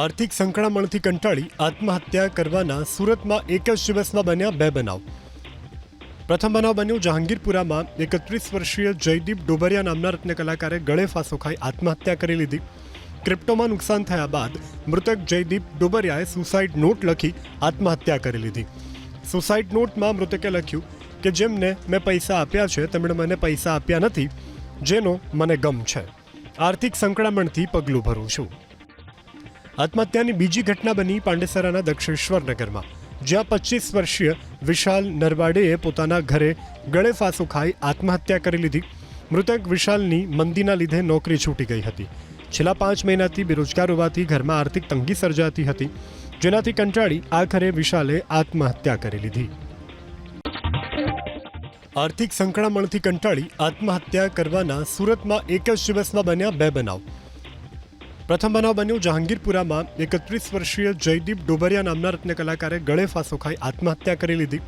આર્થિક સંકળામણથી કંટાળી આત્મહત્યા કરવાના સુરતમાં એક જ દિવસમાં બન્યા બે બનાવ. પ્રથમ બનાવ બન્યો જહાંગીરપુરામાં 31 વર્ષીય જયદીપ ડોબરિયા નામના રત્ન કલાકારે ગળે ફાંસો ખાઈ આત્મહત્યા કરી લીધી. ક્રિપ્ટોમાં નુકસાન થયા બાદ મૃતક જયદીપ ડોબરિયાએ સુસાઇડ નોટ લખી આત્મહત્યા કરી લીધી. સુસાઇડ નોટમાં મૃતકે લખ્યું કે જેમને મેં પૈસા આપ્યા છે તેમણે મને પૈસા આપ્યા નથી, જેનો મને ગમ છે. આર્થિક સંકળામણથી પગલું ભરું છું. આત્મહત્યાની બીજી ઘટના બની પાંડેસરાના દક્ષેશ્વર નગરમાં, જ્યાં 25 વર્ષીય વિશાલ નરવાડેએ પોતાના ઘરે ગળે ફાંસો ખાઈ આત્મહત્યા કરી લીધી. મૃતક વિશાલની મંદીના લીધે નોકરી છૂટી ગઈ હતી. છેલ્લા 5 મહિનાથી બેરોજગાર હોવાથી ઘરમાં આર્થિક તંગી સર્જાતી હતી, જેનાથી કંટાળી આખરે વિશાલે આત્મહત્યા કરી લીધી. આર્થિક સંકળામણથી કંટાળી આત્મહત્યા કરવાના સુરતમાં એક જ દિવસમાં બન્યા બે બનાવ. પ્રથમ બનાવ બન્યો જહાંગીરપુરામાં 31 વર્ષીય જયદીપ ડોબરિયા નામના રત્ન કલાકારે ગળે ફાંસો ખાઈ આત્મહત્યા કરી લીધી.